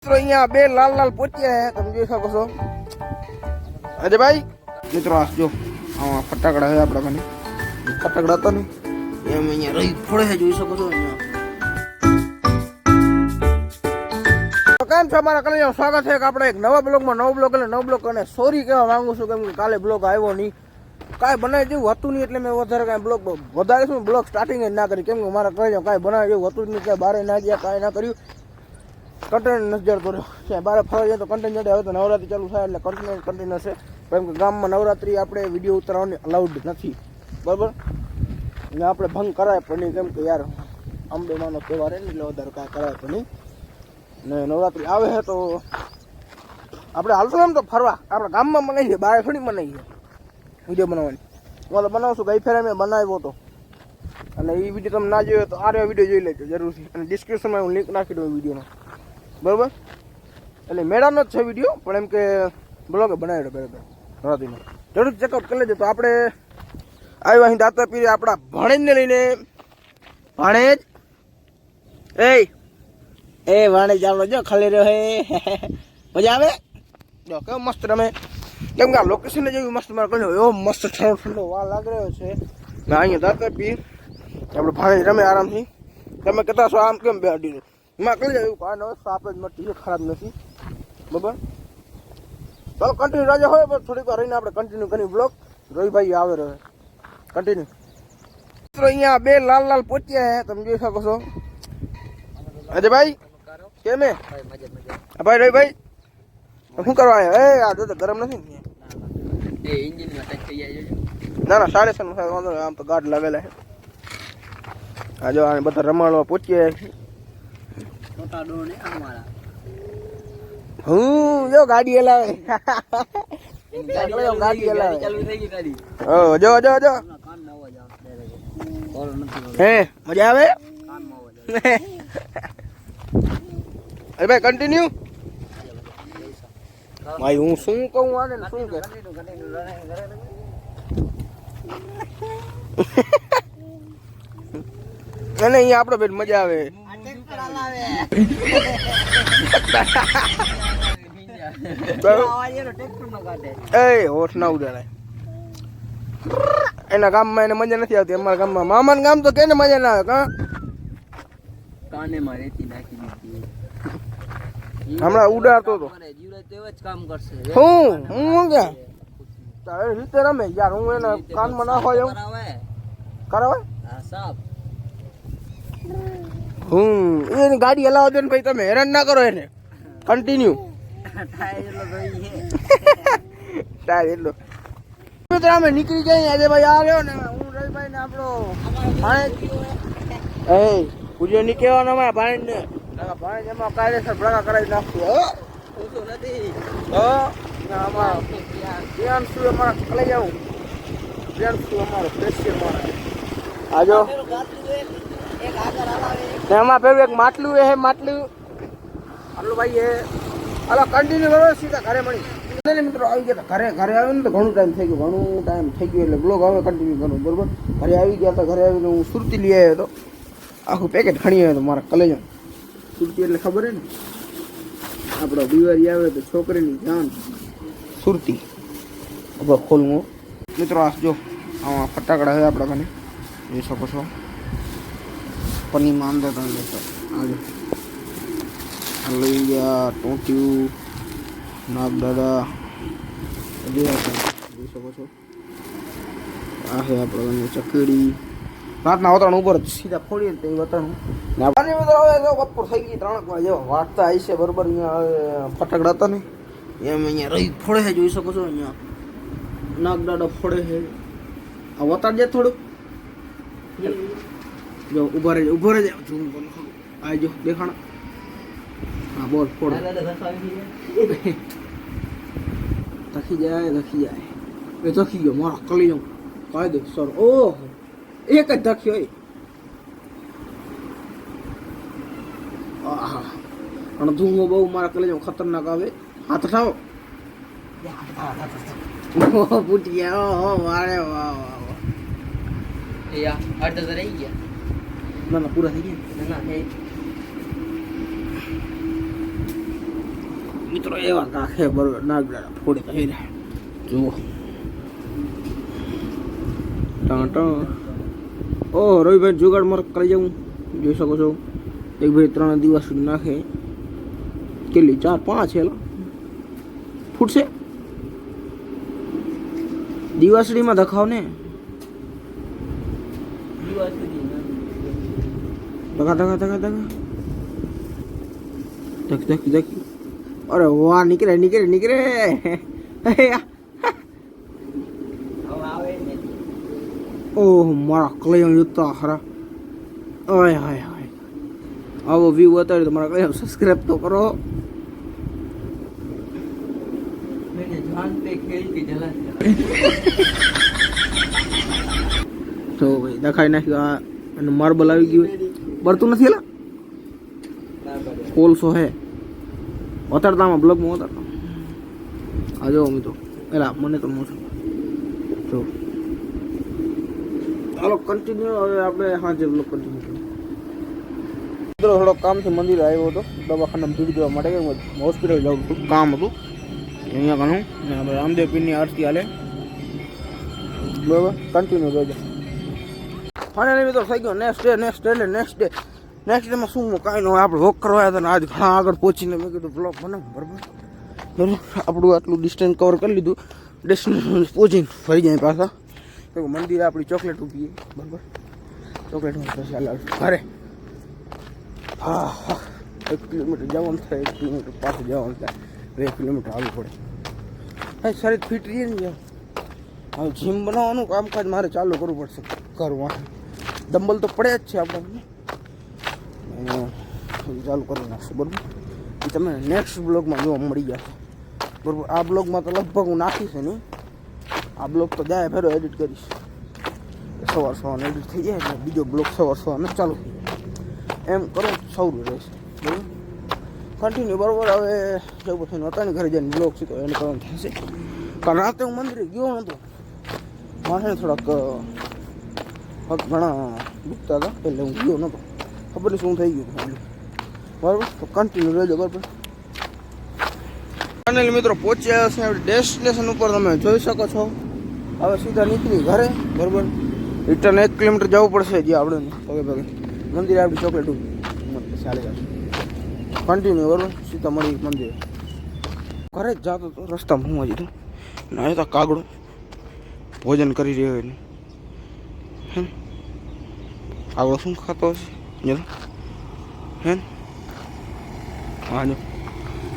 મિત્રો અહીંયા બે લાલ લાલ પોચિયા હે તમે જોઈ શકો છો અજયભાઈ મિત્રો આ જો આ ફટાકડા છે આપણા કને ફટાકડા હતા ને એમ અહીંયા રહી ફોડે છે જોઈ શકો છો અહીંયા કેમ છો મારા કલ્યાણ સ્વાગત છે કે આપણે એક નવા બ્લોગમાં નવો બ્લોગ એટલે નવો બ્લોગ અને સોરી કહેવા માંગુ છું કેમ કે કાલે બ્લોગ આવ્યો નહીં કાંઈ બનાવી જેવું હતું નહીં એટલે મેં વધારે કાંઈ બ્લોગ વધારે શું બ્લોગ સ્ટાર્ટિંગ જ ના કરી કેમ કે મારા કલ્યાણ કાંઈ બનાવી જેવું હતું જ નહીં કાંઈ બહાર ના ગયા કાંઈ ના કર્યું કન્ટેનર નથી જડતો રહ્યો છે બહાર ફરવા જાય તો કન્ટેનર જડે હવે તો નવરાત્રી ચાલુ થાય એટલે કન્ટેનર છે કેમ કે ગામમાં નવરાત્રી આપણે વિડીયો ઉતારવાની અલાઉડ નથી બરાબર ને આપણે ભંગ કરાય પણ નહીં કેમ કે યાર અંબેમાનો તહેવાર એટલે વધારે કાંઈ કરાય પણ નહીં ને નવરાત્રી આવે છે તો આપણે હાલતો એમ તો ફરવા આપણા ગામમાં મનાવીએ બહાર થોડી મનાવીએ વિડીયો બનાવવાની હું તો બનાવશું ગઈ ફેરે મેં બનાવ્યો હતો અને એ વિડીયો તમે ના જોયો તો આ વિડીયો જોઈ લેજો જરૂરથી અને ડિસ્ક્રિપ્શનમાં હું લિંક નાખી દઉં વિડીયોનો બરાબર એટલે મેળાનો જ છે વિડીયો પણ એમ કે બ્લોગ બનાવ્યો બરાબર નવરાત્રીનો જરૂર ચેકઆઉટ કરી લેજો તો આપણે આવ્યા અહીં દાતા પીરે આપણા ભાણેજને લઈને ભાણેજ એ ભાણેજ આપણો જો ખાલી રહ્યો હે મજા આવે જો કેવો મસ્ત રમે કેમ કે આ લોકેશનને જેવી મસ્ત મારે કહ્યું એવો મસ્ત ઠંડો ઠંડો વા લાગી રહ્યો છે ને અહીંયા દાતા પીર આપણે ભાણેજ રમે આરામથી તમે કહેતા છો આમ કેમ બેહાડી દો એમાં કરી જાય એવું કારણ હોય સાપ જ મટી છે ખરાબ નથી બરાબર ચાલો કન્ટિન્યુ રાજા હોય પણ થોડીક વાર રહીને આપણે કન્ટિન્યુ કરી બ્લોગ રોહિભાઈ આવે રહે કન્ટિન્યુ મિત્રો અહીંયા બે લાલ લાલ પોચિયા હે તમે જોઈ શકો છો અજયભાઈ કેમ હે ભાઈ રોહિભાઈ શું કરવા આવ્યા એ આ તો ગરમ નથી ના ના 6:30 વાંધો આમ તો ગાઢ લાગેલા છે આ જો આ બધા રમાડવા પોચિયા હું જો ગાડી હલાવે ગાડી હલાવે જો જો જો હે મજા આવે અરે ભાઈ કન્ટિન્યુ ભાઈ હું શું કહું આને શું કે અને અહીંયા આપણો બેન મજા આવે હોઠ ના ઉડાડાય એના ગામમાં એને મજા નથી આવતી અમારા ગામમાં મામાનું ગામ તો કેને મજા ના આવે કાને માં રેતી નાખી દીધી હમણાં ઉડાડતો તો હું ક્યાં તારે રીતે રમે યાર હું એના કાનમાં નાખવા જાઉં કરાવે એની ગાડી હલાવો દો ને ભાઈ તમે હેરાન ના કરો એને કન્ટિન્યુ ટાયર એટલો મિત્રો અમે નીકળી જઈએ આજે ભાઈ આવ્યો ને હું રવિભાઈ ને આપણો ભાણેજ એ પૂજ્ય ની કહેવાનો અમારા ભાણેજ ને ભાણેજ એમાં કાયદેસર ભડાકા કરાવી નાખશું અમારા પ્રિયાંશુ અમારા કલાઈ જાઉં પ્રિયાંશુ અમારો સ્પેશિયલ મારા આજો એમાં પેલું એક માટલું એ માટલું આટલું ભાઈ એ હાલો કન્ટિન્યુ કરો સીધા ઘરે મળી મિત્રો આવી ગયા ઘરે આવ્યો ને તો ઘણું ટાઈમ થઈ ગયો એટલે બ્લોગ હવે કન્ટિન્યુ કરું બરોબર ઘરે આવી ગયા હતા ઘરે આવીને હું સુરતી લઈ આવ્યો હતો આખું પેકેટ ખણી આવ્યો હતો મારા કલેજો સુરતી એટલે ખબર હે ને આપણો દિવાળી આવે તો છોકરીની જાન સુરતી હવે ખોલવું મિત્રો આ જો આમાં ફટાકડા છે આપણા કને જોઈ શકો છો પનીમાં અંદર તમે લેશો આજે લઈ ગયા ટોટિયું નાગ દાદા જોઈ શકો છો આ છે આપણે ચકડી રાતના વતરણ ઉપર સીધા ફોડીએ તો એ વતરણ બપોર થઈ ગઈ 3 વાગે જેવા વાટતા આવી છે બરોબર અહીંયા ફટાકડા હતા ને એમ અહીંયા રહી ફોડે છે જોઈ શકો છો અહીંયા નાગ દાદા ફોડે છે આ વતાડ જાય થોડુંક જો ઉભા રહે ઝૂમ કરો આ જો દેખાણ હા બોલ ફોડ થકી જાય એ થકી ગયો મારા કલી જાઉં કાયદે સર ઓહ એક જ ધક્યો અને ધૂમો બહુ મારા કલી જાઉં ખતરનાક આવે હાથ ઉઠાવો ફૂટી ગયા ઓહો વારે વાહ અડધા રહી ગયા ના પૂરા થઈ ગયા ના મિત્રો એવા કાંખે બરોબર નાગડા ફોડી થઈ રહ્યા જુઓ ઓ રવિભાઈ જુગાડ માર કરી જાઉં જોઈ શકો છો એક ભાઈ 3 દિવસ સુધી નાખે કેટલી 4-5 છે ફૂટશે દિવાસળીમાં ધખાવ ને ધકા ધકા ધકા ધકા ધક ધક ધક અરે વાહ નીકળે નીકળે નીકળે ઓહ મારા કલયમ યુતા ખરા ઓય હાય હાય આવો વ્યૂ બતાવ્યો તો મારા કલયમ સબસ્ક્રાઇબ તો કરો તો ભાઈ દેખાઈ નાખ્યું આ અને માર્બલ આવી ગયું બળતું નથી એલા કોલસો હે ઉતરતામાં બ્લોગમાં ઉતરતા આ જો મિત્રો એલા મને તો મોટું જો ચાલો કન્ટિન્યુ હવે આપણે હાજે બ્લોગ કન્ટિન્યુ કરીએ મિત્રો થોડો કામથી મંદિર આવ્યો હતો દવાખાનામાં ભીડ જોવા માટે હોસ્પિટલ જવું હતું કામ હતું અહીંયા ઘણું ને આપણે રામદેવ પીરની આરતી હાલે બરાબર કન્ટિન્યુ જોજો ફાઇનલી મિત્રો થઈ ગયો નેક્સ્ટ ડે નેક્સ્ટ ડેમાં શું કાંઈ ન હોય આપણે વોક કરવા આવ્યા હતા આજ ઘણા આગળ પહોંચીને મેં કીધું બ્લોગ બનાવું બરાબર આપણું આટલું ડિસ્ટન્સ કવર કરી લીધું ડેસ્ટિનેશન પહોંચીને ફરી જાય પાછા તો મંદિરે આપણી ચોકલેટ ઉભી બરાબર ચોકલેટ પછી હાલ ઘરે હા 1 કિલોમીટર જવાનું થાય 1 કિલોમીટર પાછું જવાનું થાય 2 કિલોમીટર આવવું પડે હા શરીર ફિટ રહીએ ને હવે જીમ બનાવવાનું કામકાજ મારે ચાલુ કરવું પડશે કરવા ડમ્બલ તો પડે જ છે આપણે ચાલુ કરી નાખશું બરાબર એ તમે નેક્સ્ટ બ્લોગમાં જોવા મળી જશે બરાબર આ બ્લોગમાં તો લગભગ હું નાખીશ નહીં આ બ્લોગ તો જાય ફેરો એડિટ કરીશ સવાર એડિટ થઈ જાય એટલે બીજો બ્લોગ સવાર ચાલુ થઈ જાય એમ કરો સૌરું રહેશે બરાબર કન્ટિન્યુ બરાબર હવે જવું પછી નતાની ઘરે જઈને બ્લોગ છે તો એને કરવાનું થશે કારણ રાતે હું મંદિરે ગયો નહોતો મારે થોડાક પગ ઘણા દુખતા હતા એટલે હું ગયો નહોતો ખબર નહીં શું થઈ ગયું બરાબર તો કન્ટિન્યુ રહેજો બરાબર ફાઇનલી મિત્રો પહોંચ્યા છે આપણે ડેસ્ટિનેશન ઉપર તમે જોઈ શકો છો હવે સીધા નીકળી ઘરે બરાબર રિટર્ન 1 કિલોમીટર જવું પડશે જે આપણે પગે પગે મંદિરે આપણી ચોકલેટ ચાલી જશે કન્ટિન્યુ બરાબર સીધા મળી મંદિરે ઘરે જ જતો તો રસ્તામાં હું હજી ના તો કાગડો ભોજન કરી રહ્યો એને હે કાગડો શું ખાતો હશે હે હા જો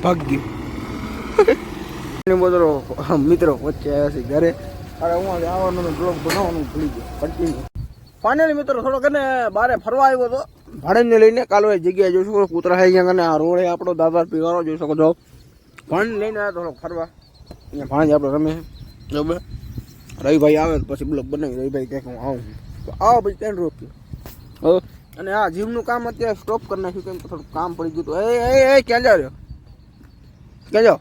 ભાગ ગયો બધો મિત્રો વચ્ચે આવ્યા છે ઘરે અરે હું આવવાનું બ્લોગ બનાવવાનું ભૂલી ગયો કન્ટિન્યુ ફાઇનલી મિત્રો થોડોક ને બારે ફરવા આવ્યો હતો ભાડેને લઈને કાલો એ જગ્યાએ જોઈ શકો કૂતરા છે અહીંયા કને આ રોડ આપણો દાદા પીવાનો જોઈ શકો છો ભાણ લઈને આવ્યો થોડોક ફરવા અહીંયા ભાણ જ આપણે રમે બરાબર રવિભાઈ આવે પછી બ્લોગ બનાવી રવિભાઈ કંઈક હું આવું તો આવો પછી ક્યાં રોક્યો અને આ જીમનું કામ અત્યારે સ્ટોપ કરી નાખ્યું કેમ કે થોડું કામ પડી ગયું હતું એ ક્યાં જાવ રહ્યો ક્યાં જાઓ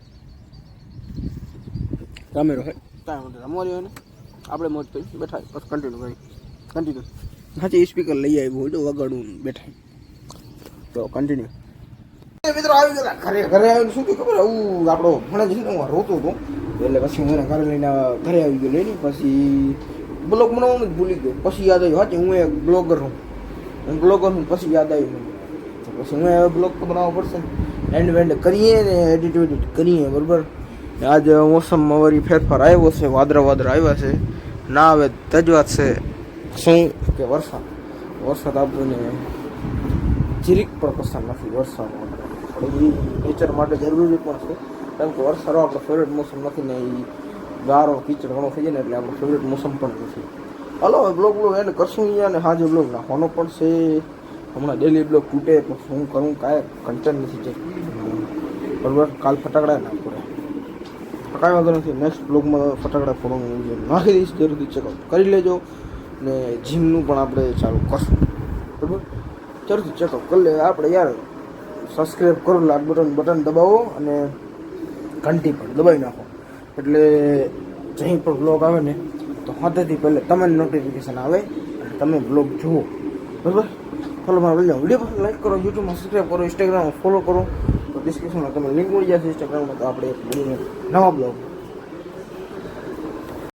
રમે રહો કાંઈ વાંધો રમવા રહ્યો ને આપણે મોજ કરી બેઠા બસ કન્ટિન્યુ હાચી સ્પીકર લઈ આવ્યું જો વગાડું બેઠા તો કન્ટિન્યુ મિત્રો આવી ગયા ઘરે આવીને શું ખબર આવું આપણો ભણે છે ને હું રોતો હતો એટલે પછી હું ઘરે લઈને ઘરે આવી ગયો લઈને પછી બ્લોગ બનાવવાનું જ ભૂલી ગયો પછી યાદ આવ્યું હાચી હું એક બ્લોગર હું પછી યાદ આવ્યું પછી હું બ્લોગ તો બનાવવો પડશે ને એન્ડ કરીએ ને એડિટ કરીએ બરાબર આજ મોસમમાં વળી ફેરફાર આવ્યો છે વાદળા આવ્યા છે ના આવે તજવાત છે શું કે વરસાદ આપણને જીરીક પણ પસંદ નથી વરસાદ નેચર માટે જરૂરી પણ છે કારણ કે વરસાદ આપણો ફેવરેટ મોસમ નથી ને એ ગારો કીચડ ઘણો થઈ જાય ને એટલે આપણો ફેવરેટ મોસમ પણ નથી હલો હવે બ્લોગ એને કરશું અહીંયા ને હાજે બ્લોગ નાખવાનો પણ છે હમણાં ડેલી બ્લોગ તૂટે પણ શું કરું કાંઈ કન્ટેન્ટ નથી છે બરાબર કાલ ફટાકડા ના પડે કાંઈ વાંધો નથી નેક્સ્ટ બ્લોગમાં ફટાકડા ફોડવાનું નાખી દઈશ જરૂરથી ચેકઆઉટ કરી લેજો ને જીમનું પણ આપણે ચાલુ કરશું બરાબર જરૂરથી ચેકઅપ કરી લે આપણે યાર સબસ્ક્રાઈબ કરો લાલ બટન દબાવો અને ઘંટી પણ દબાવી નાખો એટલે જहीं પણ બ્લોગ આવે ને તો હાથેથી પહેલાં તમને નોટિફિકેશન આવે અને તમે બ્લોગ જુઓ બરાબર ફોલો મારો વિડીયો પસંદ લાઈક કરો યુટ્યુબમાં સબસ્ક્રાઈબ કરો ઇન્સ્ટાગ્રામમાં ફોલો કરો તો ડિસ્ક્રિપ્શનમાં તમને લિંક મળી જશે ઇન્સ્ટાગ્રામમાં. તો આપણે એક મળીને નવા બ્લોગ